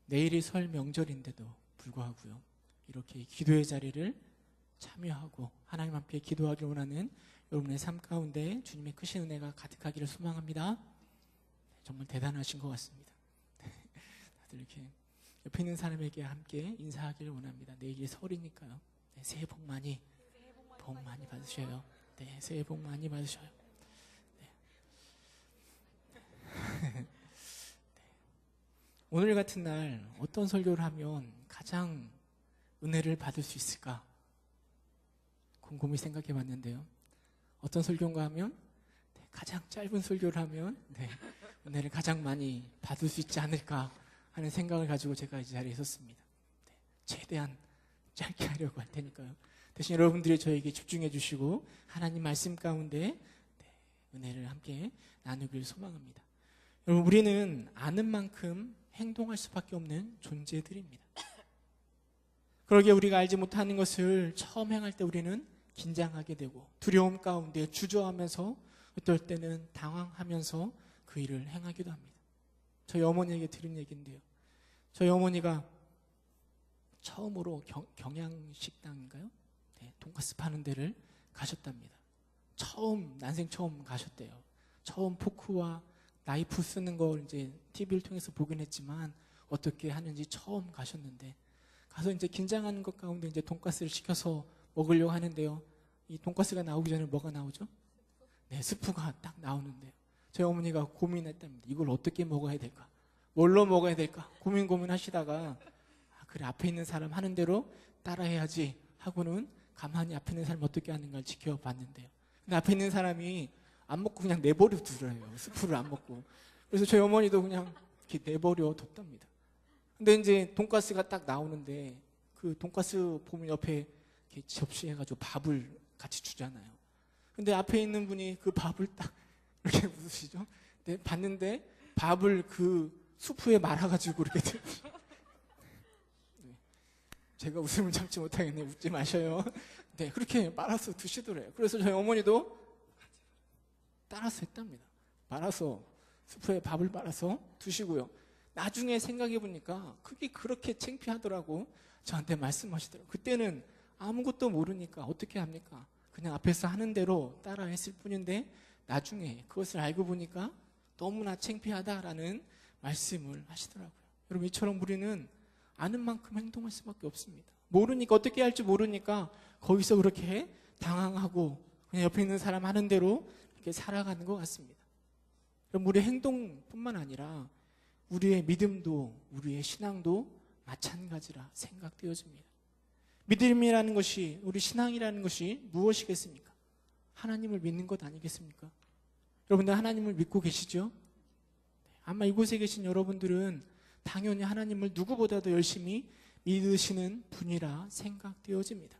내일이 설 명절인데도 불구하고요, 이렇게 기도의 자리를 참여하고 하나님 앞에 기도하기를 원하는 여러분의 삶 가운데 주님의 크신 은혜가 가득하기를 소망합니다. 정말 대단하신 것 같습니다. 다들 이렇게 옆에 있는 사람에게 함께 인사하기를 원합니다. 내일이 설이니까요. 네, 새해 복 많이 받으셔요. 네, 새해 복 많이 받으셔요. 네. 네. 오늘 같은 날 어떤 설교를 하면 가장 은혜를 받을 수 있을까 곰곰이 생각해 봤는데요. 어떤 설교인가 하면 가장 짧은 설교를 하면 은혜를 가장 많이 받을 수 있지 않을까 하는 생각을 가지고 제가 이 자리에 섰습니다. 최대한 짧게 하려고 할 테니까요. 대신 여러분들이 저에게 집중해 주시고 하나님 말씀 가운데 은혜를 함께 나누길 소망합니다. 여러분, 우리는 아는 만큼 행동할 수밖에 없는 존재들입니다. 그러기에 우리가 알지 못하는 것을 처음 행할 때 우리는 긴장하게 되고 두려움 가운데 주저하면서 어떨 때는 당황하면서 그 일을 행하기도 합니다. 저희 어머니에게 들은 얘기인데요. 저희 어머니가 처음으로 경양식당인가요? 네, 돈가스 파는 데를 가셨답니다. 난생 처음 가셨대요. 처음 포크와 나이프 쓰는 걸 이제 TV를 통해서 보긴 했지만 어떻게 하는지 처음 가셨는데 가서 이제 긴장하는 것 가운데 이제 돈가스를 시켜서 먹으려고 하는데요. 이 돈가스가 나오기 전에 뭐가 나오죠? 네, 스프가 딱 나오는데요. 저희 어머니가 고민했답니다. 이걸 어떻게 먹어야 될까? 뭘로 먹어야 될까? 고민하시다가 그래, 앞에 있는 사람 하는 대로 따라해야지 하고는 가만히 앞에 있는 사람 어떻게 하는가를 지켜봤는데요. 근데 앞에 있는 사람이 안 먹고 그냥 내버려 두더래요. 스프를 안 먹고. 그래서 저희 어머니도 그냥 이렇게 내버려 뒀답니다. 근데 이제 돈가스가 딱 나오는데 그 돈가스 보면 옆에 이렇게 접시해가지고 밥을 같이 주잖아요. 근데 앞에 있는 분이 그 밥을 딱 이렇게 웃으시죠? 네, 봤는데 밥을 그 수프에 말아가지고 이렇게 네, 제가 웃음을 참지 못하겠네. 웃지 마셔요. 네, 그렇게 말아서 드시더래요. 그래서 저희 어머니도 따라서 했답니다. 말아서 수프에 밥을 말아서 드시고요. 나중에 생각해 보니까 그게 그렇게 창피하더라고 저한테 말씀하시더라고요. 그때는 아무것도 모르니까 어떻게 합니까? 그냥 앞에서 하는 대로 따라 했을 뿐인데 나중에 그것을 알고 보니까 너무나 창피하다라는 말씀을 하시더라고요. 여러분, 이처럼 우리는 아는 만큼 행동할 수밖에 없습니다. 모르니까, 어떻게 할지 모르니까 거기서 그렇게 당황하고 그냥 옆에 있는 사람 하는 대로 이렇게 살아가는 것 같습니다. 그럼 우리의 행동뿐만 아니라 우리의 믿음도, 우리의 신앙도 마찬가지라 생각되어집니다. 믿음이라는 것이, 우리 신앙이라는 것이 무엇이겠습니까? 하나님을 믿는 것 아니겠습니까? 여러분들 하나님을 믿고 계시죠? 아마 이곳에 계신 여러분들은 당연히 하나님을 누구보다도 열심히 믿으시는 분이라 생각되어집니다.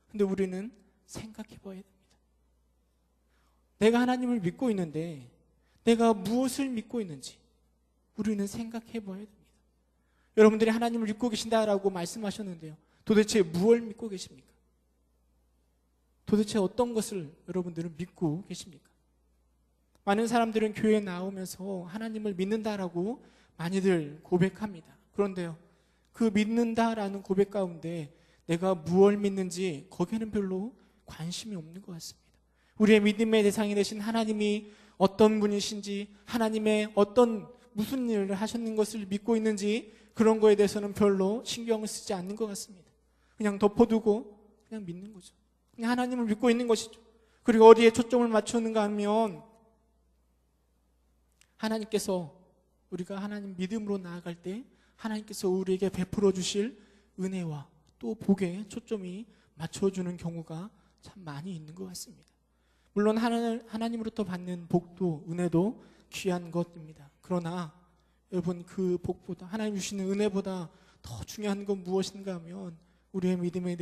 근데 우리는 생각해 봐야 됩니다. 내가 하나님을 믿고 있는데 내가 무엇을 믿고 있는지 우리는 생각해 봐야 됩니다. 여러분들이 하나님을 믿고 계신다라고 말씀하셨는데요. 도대체 무엇을 믿고 계십니까? 도대체 어떤 것을 여러분들은 믿고 계십니까? 많은 사람들은 교회에 나오면서 하나님을 믿는다라고 많이들 고백합니다. 그런데요, 그 믿는다라는 고백 가운데 내가 무엇을 믿는지 거기에는 별로 관심이 없는 것 같습니다. 우리의 믿음의 대상이 되신 하나님이 어떤 분이신지, 하나님의 무슨 일을 하셨는 것을 믿고 있는지 그런 거에 대해서는 별로 신경을 쓰지 않는 것 같습니다. 그냥 덮어두고 그냥 믿는 거죠. 그냥 하나님을 믿고 있는 것이죠. 그리고 어디에 초점을 맞추는가 하면 하나님께서, 우리가 하나님 믿음으로 나아갈 때 하나님께서 우리에게 베풀어 주실 은혜와 또 복에 초점이 맞춰주는 경우가 참 많이 있는 것 같습니다. 물론 하나님으로부터 받는 복도 은혜도 귀한 것입니다. 그러나 여러분, 그 복보다, 하나님 주시는 은혜보다 더 중요한 건 무엇인가 하면 우리의 믿음의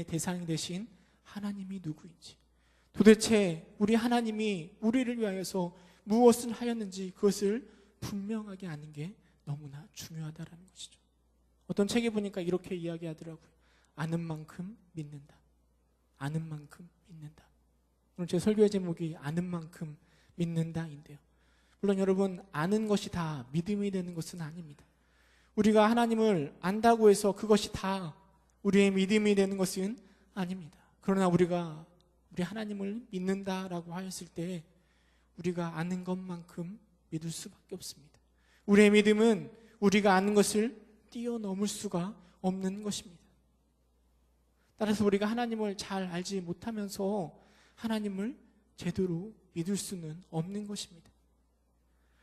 대상이 되신 하나님이 누구인지, 도대체 우리 하나님이 우리를 위하여서 무엇을 하였는지 그것을 분명하게 아는 게 너무나 중요하다는 것이죠. 어떤 책에 보니까 이렇게 이야기하더라고요. 아는 만큼 믿는다. 아는 만큼 믿는다. 오늘 제 설교의 제목이 아는 만큼 믿는다인데요. 물론 여러분, 아는 것이 다 믿음이 되는 것은 아닙니다. 우리가 하나님을 안다고 해서 그것이 다 우리의 믿음이 되는 것은 아닙니다. 그러나 우리가 우리 하나님을 믿는다라고 하였을 때 우리가 아는 것만큼 믿을 수밖에 없습니다. 우리의 믿음은 우리가 아는 것을 뛰어넘을 수가 없는 것입니다. 따라서 우리가 하나님을 잘 알지 못하면서 하나님을 제대로 믿을 수는 없는 것입니다.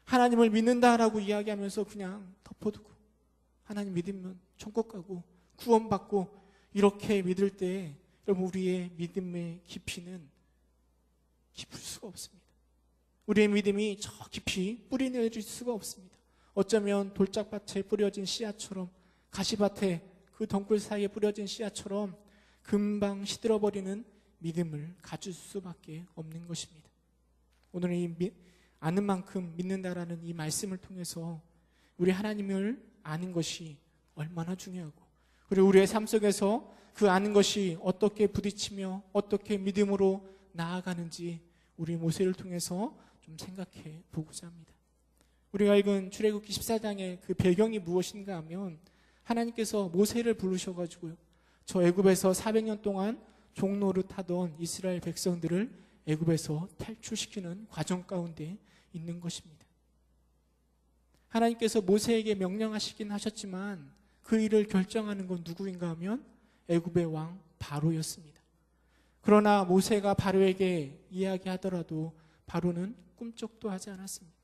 하나님을 믿는다라고 이야기하면서 그냥 덮어두고 하나님 믿으면 천국 가고 구원받고 이렇게 믿을 때 여러분 우리의 믿음의 깊이는 깊을 수가 없습니다. 우리의 믿음이 저 깊이 뿌리 내릴 수가 없습니다. 어쩌면 돌짝밭에 뿌려진 씨앗처럼 가시밭에 그 덩굴 사이에 뿌려진 씨앗처럼 금방 시들어버리는 믿음을 가질 수밖에 없는 것입니다. 오늘 이 아는 만큼 믿는다라는 이 말씀을 통해서 우리 하나님을 아는 것이 얼마나 중요하고 그리고 우리의 삶 속에서 그 아는 것이 어떻게 부딪히며 어떻게 믿음으로 나아가는지 우리 모세를 통해서 좀 생각해 보고자 합니다. 우리가 읽은 출애굽기 14장의 그 배경이 무엇인가 하면 하나님께서 모세를 부르셔가지고요 저 애굽에서 400년 동안 종노릇 하던 이스라엘 백성들을 애굽에서 탈출시키는 과정 가운데 있는 것입니다. 하나님께서 모세에게 명령하시긴 하셨지만 그 일을 결정하는 건 누구인가 하면 애굽의 왕 바로였습니다. 그러나 모세가 바로에게 이야기하더라도 바로는 꿈쩍도 하지 않았습니다.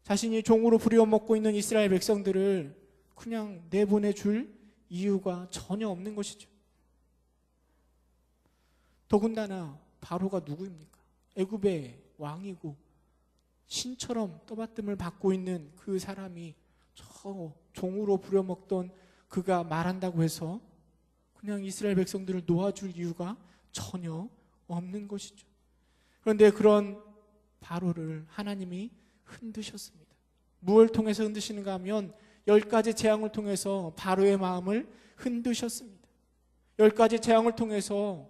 자신이 종으로 부려먹고 있는 이스라엘 백성들을 그냥 내보내줄 이유가 전혀 없는 것이죠. 더군다나 바로가 누구입니까? 애굽의 왕이고 신처럼 떠받침을 받고 있는 그 사람이 저 종으로 부려먹던 그가 말한다고 해서 그냥 이스라엘 백성들을 놓아줄 이유가 전혀 없는 것이죠. 그런데 그런 바로를 하나님이 흔드셨습니다. 무엇을 통해서 흔드시는가 하면 10가지 재앙을 통해서 바로의 마음을 흔드셨습니다. 10가지 재앙을 통해서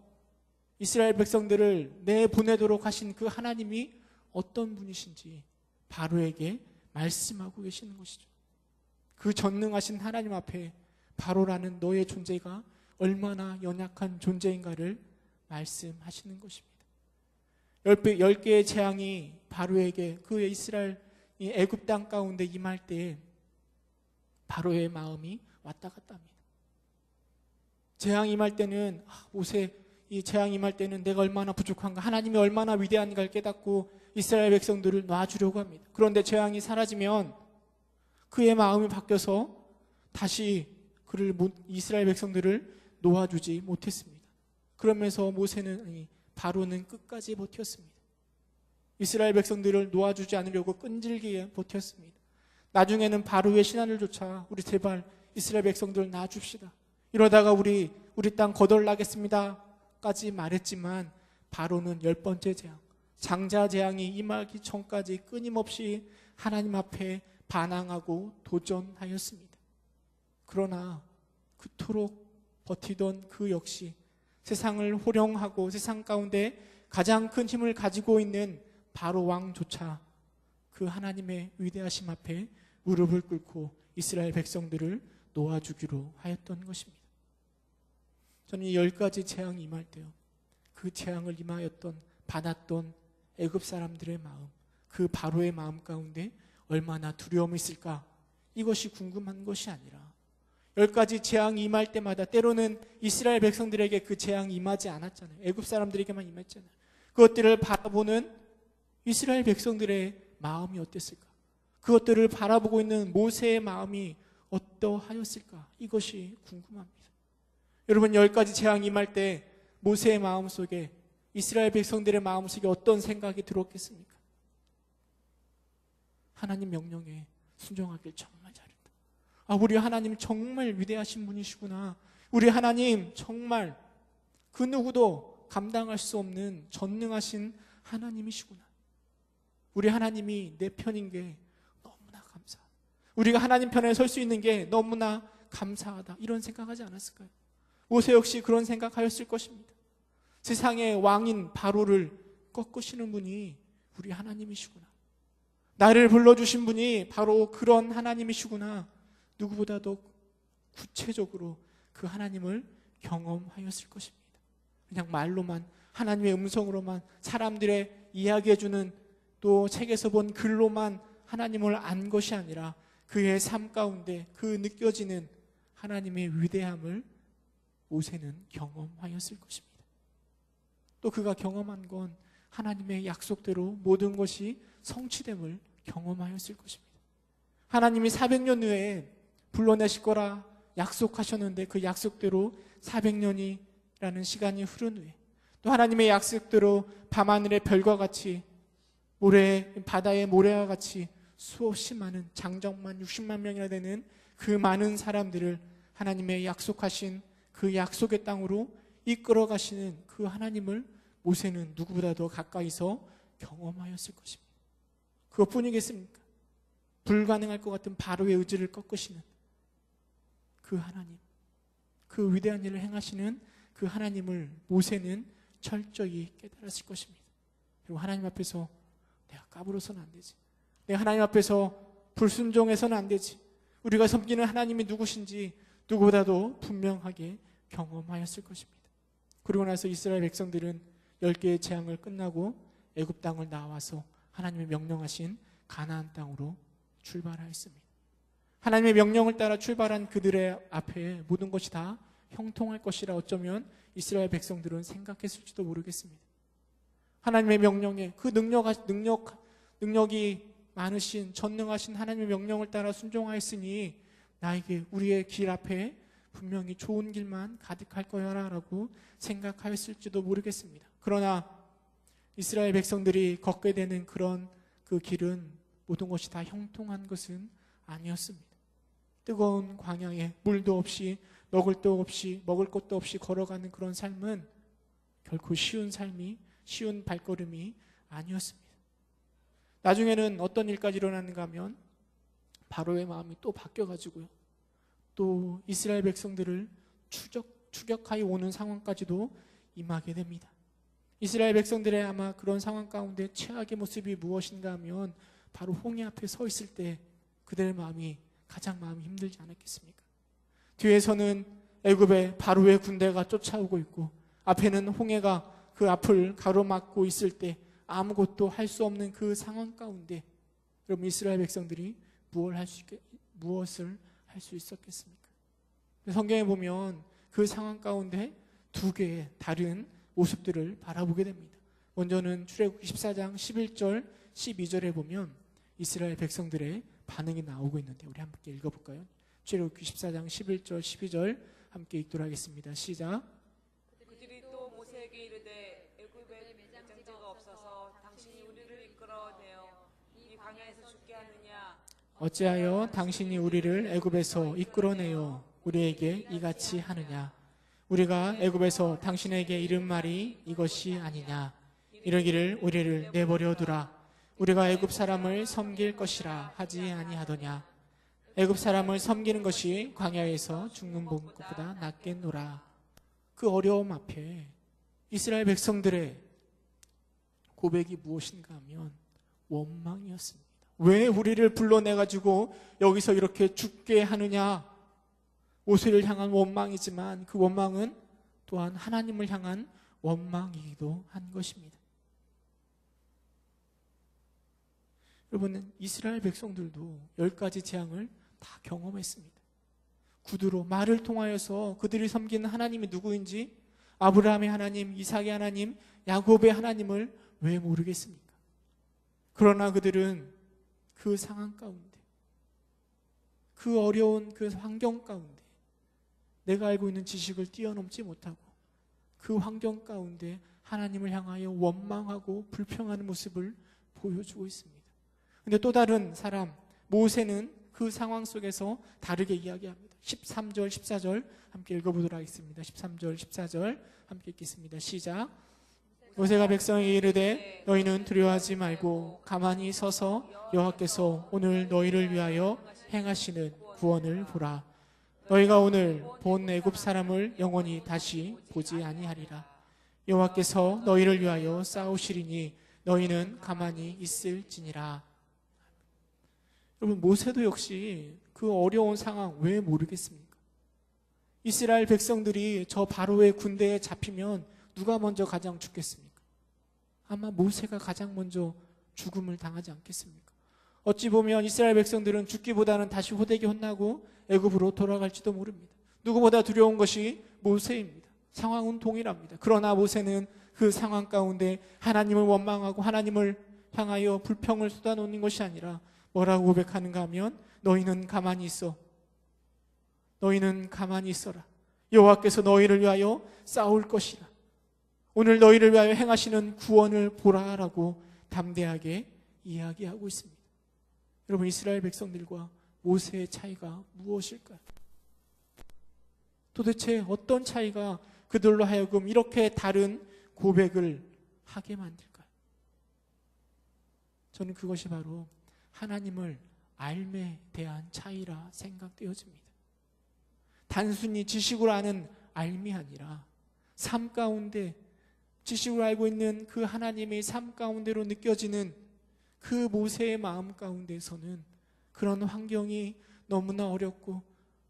이스라엘 백성들을 내보내도록 하신 그 하나님이 어떤 분이신지 바로에게 말씀하고 계시는 것이죠. 그 전능하신 하나님 앞에 바로라는 너의 존재가 얼마나 연약한 존재인가를 말씀하시는 것입니다. 10개의 재앙이 바로에게 그 이스라엘 이 애굽 땅 가운데 임할 때 바로의 마음이 왔다 갔다 합니다. 재앙이 임할 때는 모세 이 재앙이 임할 때는 내가 얼마나 부족한가 하나님이 얼마나 위대한가를 깨닫고 이스라엘 백성들을 놔주려고 합니다. 그런데 재앙이 사라지면 그의 마음이 바뀌어서 다시 이스라엘 백성들을 놓아주지 못했습니다. 그러면서 바로는 끝까지 버텼습니다. 이스라엘 백성들을 놓아주지 않으려고 끈질기게 버텼습니다. 나중에는 바로의 신하를 쫓아 우리 제발 이스라엘 백성들을 놔줍시다. 이러다가 우리 땅 거덜나겠습니다 까지 말했지만 바로는 10번째 재앙 장자 재앙이 임하기 전까지 끊임없이 하나님 앞에 반항하고 도전하였습니다. 그러나 그토록 버티던 그 역시 세상을 호령하고 세상 가운데 가장 큰 힘을 가지고 있는 바로 왕조차 그 하나님의 위대하심 앞에 무릎을 꿇고 이스라엘 백성들을 놓아주기로 하였던 것입니다. 저는 이 10가지 재앙이 임할 때요 그 재앙을 받았던 애굽 사람들의 마음 그 바로의 마음 가운데 얼마나 두려움이 있을까 이것이 궁금한 것이 아니라 10가지 재앙이 임할 때마다 때로는 이스라엘 백성들에게 그 재앙이 임하지 않았잖아요. 애굽 사람들에게만 임했잖아요. 그것들을 바라보는 이스라엘 백성들의 마음이 어땠을까? 그것들을 바라보고 있는 모세의 마음이 어떠하였을까? 이것이 궁금합니다. 여러분 10가지 재앙이 임할 때 모세의 마음속에 이스라엘 백성들의 마음속에 어떤 생각이 들었겠습니까? 하나님 명령에 순종하길 정말 잘했다. 우리 하나님 정말 위대하신 분이시구나. 우리 하나님 정말 그 누구도 감당할 수 없는 전능하신 하나님이시구나. 우리 하나님이 내 편인 게 너무나 감사하다. 우리가 하나님 편에 설 수 있는 게 너무나 감사하다. 이런 생각하지 않았을까요? 모세 역시 그런 생각하였을 것입니다. 세상의 왕인 바로를 꺾으시는 분이 우리 하나님이시구나. 나를 불러주신 분이 바로 그런 하나님이시구나. 누구보다도 구체적으로 그 하나님을 경험하였을 것입니다. 그냥 말로만, 하나님의 음성으로만, 사람들의 이야기해주는 또 책에서 본 글로만 하나님을 안 것이 아니라 그의 삶 가운데 그 느껴지는 하나님의 위대함을 모세는 경험하였을 것입니다. 또 그가 경험한 건 하나님의 약속대로 모든 것이 성취됨을 경험하였을 것입니다. 하나님이 400년 후에 불러내실 거라 약속하셨는데 그 약속대로 400년이라는 시간이 흐른 후에 또 하나님의 약속대로 밤하늘의 별과 같이 바다의 모래와 같이 수없이 많은 장정만 60만 명이나 되는 그 많은 사람들을 하나님의 약속하신 그 약속의 땅으로 이끌어 가시는 그 하나님을 모세는 누구보다 더 가까이서 경험하였을 것입니다. 그것뿐이겠습니까? 불가능할 것 같은 바로의 의지를 꺾으시는 그 하나님, 그 위대한 일을 행하시는 그 하나님을 모세는 철저히 깨달았을 것입니다. 그리고 하나님 앞에서 내가 까불어서는 안 되지, 내가 하나님 앞에서 불순종해서는 안 되지, 우리가 섬기는 하나님이 누구신지 누구보다도 분명하게 경험하였을 것입니다. 그리고 나서 이스라엘 백성들은 10개의 재앙을 끝나고 애굽 땅을 나와서 하나님의 명령하신 가나안 땅으로 출발하였습니다. 하나님의 명령을 따라 출발한 그들의 앞에 모든 것이 다 형통할 것이라 어쩌면 이스라엘 백성들은 생각했을지도 모르겠습니다. 하나님의 명령에 그 능력이 많으신 전능하신 하나님의 명령을 따라 순종하였으니 나에게 우리의 길 앞에 분명히 좋은 길만 가득할 거야 라고 생각하였을지도 모르겠습니다. 그러나 이스라엘 백성들이 걷게 되는 그런 그 길은 모든 것이 다 형통한 것은 아니었습니다. 뜨거운 광야에 물도 없이 먹을 것도 없이 걸어가는 그런 삶은 결코 쉬운 발걸음이 아니었습니다. 나중에는 어떤 일까지 일어났는가 하면 바로의 마음이 또 바뀌어가지고요, 또 이스라엘 백성들을 추격하여 오는 상황까지도 임하게 됩니다. 이스라엘 백성들의 아마 그런 상황 가운데 최악의 모습이 무엇인가 하면 바로 홍해 앞에 서 있을 때 그들의 마음이 가장 힘들지 않았겠습니까? 뒤에서는 애굽의 바로의 군대가 쫓아오고 있고 앞에는 홍해가 그 앞을 가로막고 있을 때 아무것도 할 수 없는 그 상황 가운데 여러분, 이스라엘 백성들이 무엇을 할 수 있었겠습니까? 성경에 보면 그 상황 가운데 두 개의 다른 모습들을 바라보게 됩니다. 먼저는 출애굽기 14장 11절 12절에 보면 이스라엘 백성들의 반응이 나오고 있는데 우리 함께 읽어볼까요? 출애굽기 14장 11절 12절 함께 읽도록 하겠습니다. 시작. 그들이 또 모세에게 이르되 애굽에 매장지가 없어서 당신이 우리를 이끌어내어 이 광야에서 죽게 하느냐? 어찌하여 당신이 우리를 애굽에서 이끌어내어 우리에게 이같이 하느냐? 우리가 애굽에서 당신에게 이른 말이 이것이 아니냐? 이러기를 우리를 내버려 두라. 우리가 애굽 사람을 섬길 것이라 하지 아니하더냐? 애굽 사람을 섬기는 것이 광야에서 죽는 것보다 낫겠노라. 그 어려움 앞에 이스라엘 백성들의 고백이 무엇인가 하면 원망이었습니다. 왜 우리를 불러내가지고 여기서 이렇게 죽게 하느냐? 모세를 향한 원망이지만 그 원망은 또한 하나님을 향한 원망이기도 한 것입니다. 여러분, 이스라엘 백성들도 10가지 재앙을 다 경험했습니다. 구두로 말을 통하여서 그들이 섬기는 하나님이 누구인지, 아브라함의 하나님, 이삭의 하나님, 야곱의 하나님을 왜 모르겠습니까? 그러나 그들은 그 상황 가운데, 그 어려운 그 환경 가운데 내가 알고 있는 지식을 뛰어넘지 못하고 그 환경 가운데 하나님을 향하여 원망하고 불평하는 모습을 보여주고 있습니다. 그런데 또 다른 사람 모세는 그 상황 속에서 다르게 이야기합니다. 13절 14절 함께 읽어보도록 하겠습니다. 13절 14절 함께 읽겠습니다. 시작. 모세가 백성에게 이르되 너희는 두려워하지 말고 가만히 서서 여호와께서 오늘 너희를 위하여 행하시는 구원을 보라. 너희가 오늘 본 애굽 사람을 영원히 다시 보지 아니하리라. 여호와께서 너희를 위하여 싸우시리니 너희는 가만히 있을지니라. 여러분, 모세도 역시 그 어려운 상황 왜 모르겠습니까? 이스라엘 백성들이 저 바로의 군대에 잡히면 누가 먼저 가장 죽겠습니까? 아마 모세가 가장 먼저 죽음을 당하지 않겠습니까? 어찌 보면 이스라엘 백성들은 죽기보다는 다시 호되게 혼나고 애굽으로 돌아갈지도 모릅니다. 누구보다 두려운 것이 모세입니다. 상황은 동일합니다. 그러나 모세는 그 상황 가운데 하나님을 원망하고 하나님을 향하여 불평을 쏟아놓는 것이 아니라 뭐라고 고백하는가 하면 너희는 가만히 있어. 너희는 가만히 있어라. 여호와께서 너희를 위하여 싸울 것이라. 오늘 너희를 위하여 행하시는 구원을 보라라고 담대하게 이야기하고 있습니다. 여러분, 이스라엘 백성들과 모세의 차이가 무엇일까요? 도대체 어떤 차이가 그들로 하여금 이렇게 다른 고백을 하게 만들까요? 저는 그것이 바로 하나님을 알매 대한 차이라 생각되어집니다. 단순히 지식으로 아는 알미 아니라 삶 가운데 지식으로 알고 있는 그 하나님의 삶 가운데로 느껴지는 그 모세의 마음 가운데서는 그런 환경이 너무나 어렵고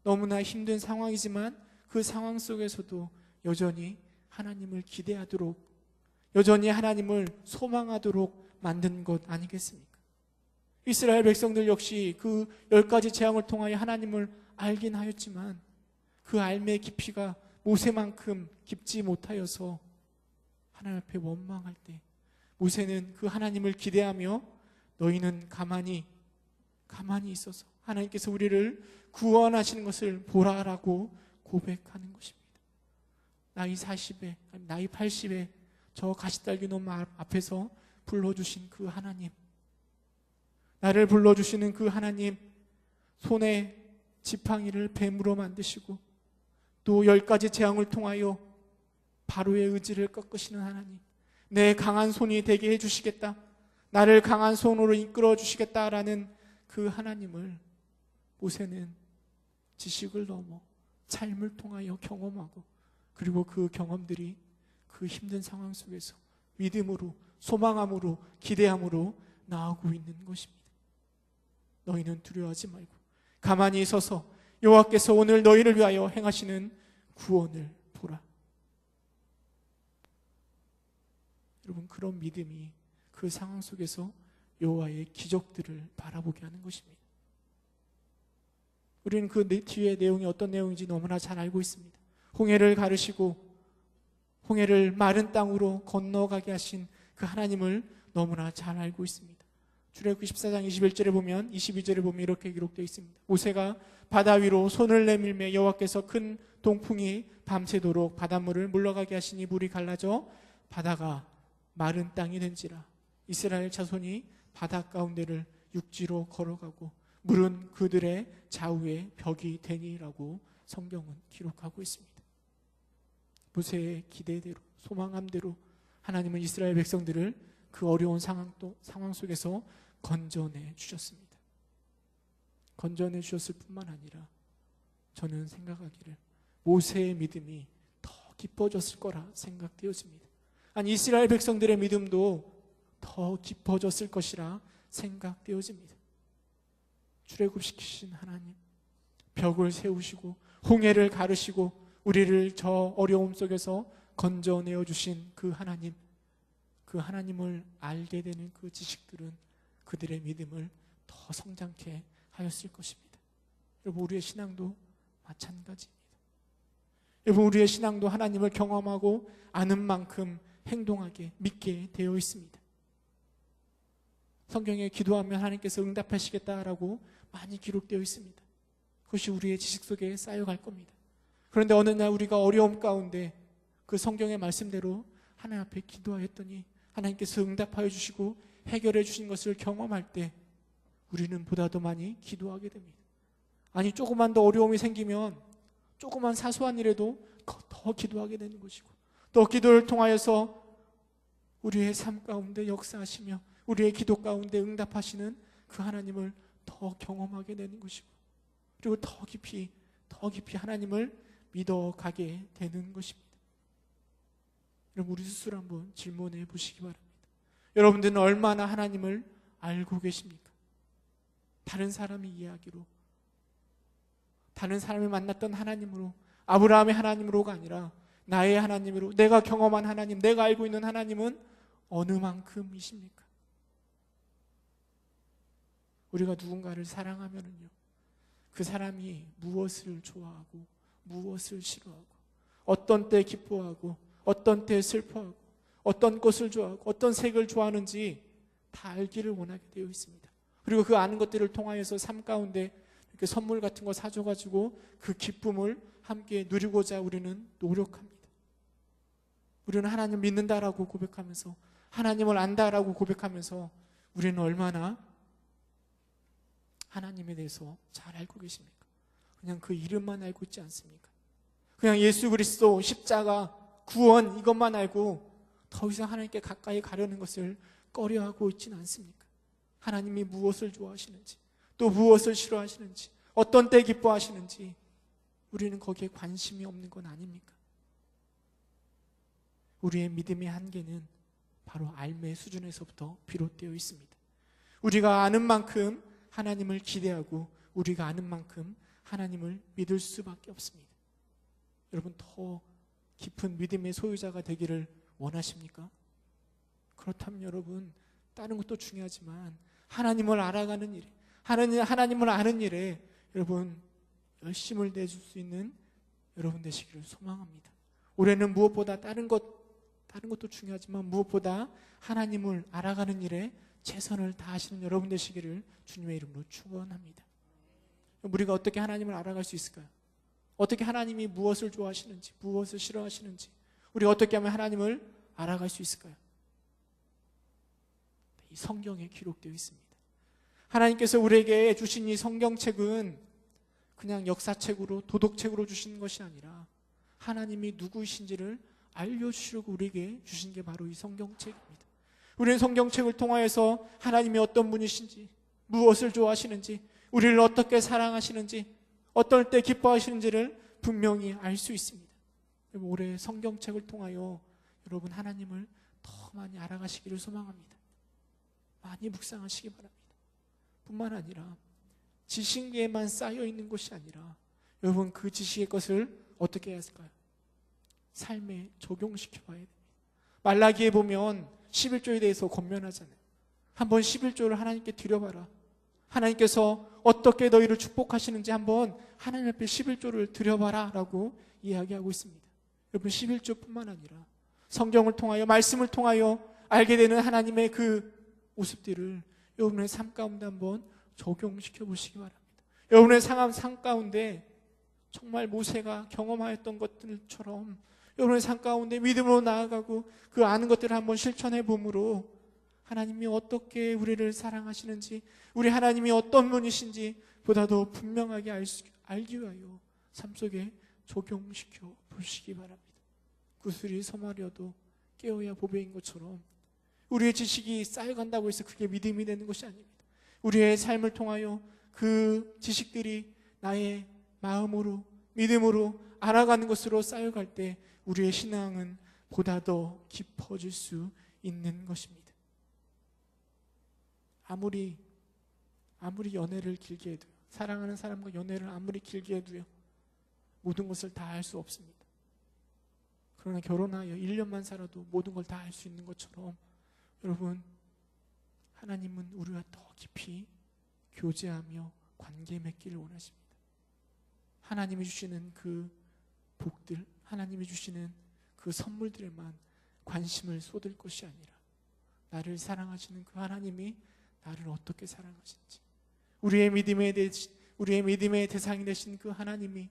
너무나 힘든 상황이지만 그 상황 속에서도 여전히 하나님을 기대하도록, 여전히 하나님을 소망하도록 만든 것 아니겠습니까? 이스라엘 백성들 역시 그 10가지 재앙을 통하여 하나님을 알긴 하였지만 그 알매의 깊이가 모세만큼 깊지 못하여서 하나님 앞에 원망할 때 모세는 그 하나님을 기대하며 너희는 가만히 있어서 하나님께서 우리를 구원하시는 것을 보라라고 고백하는 것입니다. 나이 40에, 나이 80에 저 가시달기 너무 앞에서 불러주신 그 하나님, 나를 불러주시는 그 하나님, 손에 지팡이를 뱀으로 만드시고 또 10가지 재앙을 통하여 바로의 의지를 꺾으시는 하나님, 내 강한 손이 되게 해주시겠다, 나를 강한 손으로 이끌어 주시겠다라는 그 하나님을 모세는 지식을 넘어 삶을 통하여 경험하고, 그리고 그 경험들이 그 힘든 상황 속에서 믿음으로, 소망함으로, 기대함으로 나아오고 있는 것입니다. 너희는 두려워하지 말고 가만히 서서 여호와께서 오늘 너희를 위하여 행하시는 구원을 보라. 여러분, 그런 믿음이 그 상황 속에서 여호와의 기적들을 바라보게 하는 것입니다. 우리는 그 뒤에 내용이 어떤 내용인지 너무나 잘 알고 있습니다. 홍해를 가르시고 홍해를 마른 땅으로 건너가게 하신 그 하나님을 너무나 잘 알고 있습니다. 출애굽기 14장 21절에 보면, 22절에 보면 이렇게 기록되어 있습니다. 모세가 바다 위로 손을 내밀매 여호와께서 큰 동풍이 밤새도록 바닷물을 물러가게 하시니 물이 갈라져 바다가 마른 땅이 된지라. 이스라엘 자손이 바다 가운데를 육지로 걸어가고 물은 그들의 좌우에 벽이 되니라고 성경은 기록하고 있습니다. 모세의 기대대로, 소망함대로 하나님은 이스라엘 백성들을 그 어려운 상황 속에서 건져내 주셨습니다. 건져내 주셨을 뿐만 아니라 저는 생각하기를 모세의 믿음이 더 깊어졌을 거라 생각되어집니다. 아니, 이스라엘 백성들의 믿음도 더 깊어졌을 것이라 생각되어집니다. 출애굽시키신 하나님, 벽을 세우시고 홍해를 가르시고 우리를 저 어려움 속에서 건져내어 주신 그 하나님, 그 하나님을 알게 되는 그 지식들은 그들의 믿음을 더 성장케 하였을 것입니다. 여러분, 우리의 신앙도 마찬가지입니다. 여러분, 우리의 신앙도 하나님을 경험하고 아는 만큼 행동하게, 믿게 되어 있습니다. 성경에 기도하면 하나님께서 응답하시겠다라고 많이 기록되어 있습니다. 그것이 우리의 지식 속에 쌓여갈 겁니다. 그런데 어느 날 우리가 어려움 가운데 그 성경의 말씀대로 하나님 앞에 기도하였더니 하나님께서 응답하여 주시고 해결해 주신 것을 경험할 때 우리는 보다 더 많이 기도하게 됩니다. 아니, 조금만 더 어려움이 생기면 조그만 사소한 일에도 더 기도하게 되는 것이고, 또 기도를 통하여서 우리의 삶 가운데 역사하시며 우리의 기도 가운데 응답하시는 그 하나님을 더 경험하게 되는 것이고, 그리고 더 깊이 하나님을 믿어가게 되는 것입니다. 여러분, 우리 스스로 한번 질문해 보시기 바랍니다. 여러분들은 얼마나 하나님을 알고 계십니까? 다른 사람의 이야기로, 다른 사람이 만났던 하나님으로, 아브라함의 하나님으로가 아니라 나의 하나님으로, 내가 경험한 하나님, 내가 알고 있는 하나님은 어느 만큼이십니까? 우리가 누군가를 사랑하면은요, 그 사람이 무엇을 좋아하고 무엇을 싫어하고 어떤 때 기뻐하고 어떤 때 슬퍼하고 어떤 꽃을 좋아하고 어떤 색을 좋아하는지 다 알기를 원하게 되어 있습니다. 그리고 그 아는 것들을 통하여서 삶 가운데 이렇게 선물 같은 거 사줘가지고 그 기쁨을 함께 누리고자 우리는 노력합니다. 우리는 하나님 믿는다라고 고백하면서, 하나님을 안다라고 고백하면서 우리는 얼마나 하나님에 대해서 잘 알고 계십니까? 그냥 그 이름만 알고 있지 않습니까? 그냥 예수 그리스도, 십자가, 구원 이것만 알고 더 이상 하나님께 가까이 가려는 것을 꺼려하고 있지는 않습니까? 하나님이 무엇을 좋아하시는지, 또 무엇을 싫어하시는지, 어떤 때 기뻐하시는지 우리는 거기에 관심이 없는 건 아닙니까? 우리의 믿음의 한계는 바로 알매 수준에서부터 비롯되어 있습니다. 우리가 아는 만큼 하나님을 기대하고 우리가 아는 만큼 하나님을 믿을 수밖에 없습니다. 여러분, 더 깊은 믿음의 소유자가 되기를 원하십니까? 그렇다면 여러분, 다른 것도 중요하지만 하나님을 알아가는 일에, 하나님을 아는 일에 여러분 열심을 내줄 수 있는 여러분 되시기를 소망합니다. 올해는 무엇보다 다른 것도 중요하지만 무엇보다 하나님을 알아가는 일에 최선을 다하시는 여러분 되시기를 주님의 이름으로 축원합니다. 우리가 어떻게 하나님을 알아갈 수 있을까요? 어떻게 하나님이 무엇을 좋아하시는지, 무엇을 싫어하시는지 우리가 어떻게 하면 하나님을 알아갈 수 있을까요? 이 성경에 기록되어 있습니다. 하나님께서 우리에게 주신 이 성경책은 그냥 역사책으로, 도덕책으로 주신 것이 아니라 하나님이 누구이신지를 알려주시려고 우리에게 주신 게 바로 이 성경책입니다. 우리는 성경책을 통하여서 하나님이 어떤 분이신지, 무엇을 좋아하시는지, 우리를 어떻게 사랑하시는지, 어떨 때 기뻐하시는지를 분명히 알 수 있습니다. 올해 성경책을 통하여 여러분 하나님을 더 많이 알아가시기를 소망합니다. 많이 묵상하시기 바랍니다. 뿐만 아니라 지식에만 쌓여 있는 것이 아니라 여러분 그 지식의 것을 어떻게 해야 할까요? 삶에 적용시켜 봐야 됩니다. 말라기에 보면 11조에 대해서 권면하잖아요. 한번 11조를 하나님께 드려봐라. 하나님께서 어떻게 너희를 축복하시는지 한번 하나님 앞에 11조를 드려봐라 라고 이야기하고 있습니다. 여러분 11조뿐만 아니라 성경을 통하여, 말씀을 통하여 알게 되는 하나님의 그 모습들을 여러분의 삶 가운데 한번 적용시켜 보시기 바랍니다. 여러분의 삶 가운데 정말 모세가 경험하였던 것들처럼 여러분의 삶 가운데 믿음으로 나아가고 그 아는 것들을 한번 실천해 봄으로 하나님이 어떻게 우리를 사랑하시는지, 우리 하나님이 어떤 분이신지 보다 더 분명하게 알기 위하여 삶 속에 적용시켜 보시기 바랍니다. 구슬이 서마려도 깨어야 보배인 것처럼 우리의 지식이 쌓여간다고 해서 그게 믿음이 되는 것이 아닙니다. 우리의 삶을 통하여 그 지식들이 나의 마음으로, 믿음으로 알아가는 것으로 쌓여갈 때 우리의 신앙은 보다 더 깊어질 수 있는 것입니다. 아무리 연애를 길게 해도요, 사랑하는 사람과 연애를 아무리 길게 해도요, 모든 것을 다 알 수 없습니다. 그러나 결혼하여 1년만 살아도 모든 걸 다 알 수 있는 것처럼 여러분, 하나님은 우리와 더 깊이 교제하며 관계 맺기를 원하십니다. 하나님이 주시는 그 복들, 하나님이 주시는 그 선물들에만 관심을 쏟을 것이 아니라 나를 사랑하시는 그 하나님이 나를 어떻게 사랑하신지, 우리의 믿음의 대상이 되신 그 하나님이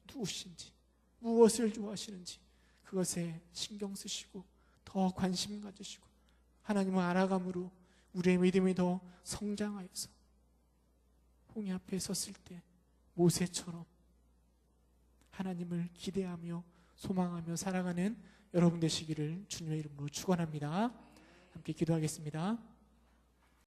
누구신지, 무엇을 좋아하시는지 그것에 신경 쓰시고 더 관심 가지시고 하나님을 알아감으로 우리의 믿음이 더 성장하여서 홍해 앞에 섰을 때 모세처럼 하나님을 기대하며 소망하며 살아가는 여러분 되시기를 주님의 이름으로 축원합니다. 함께 기도하겠습니다.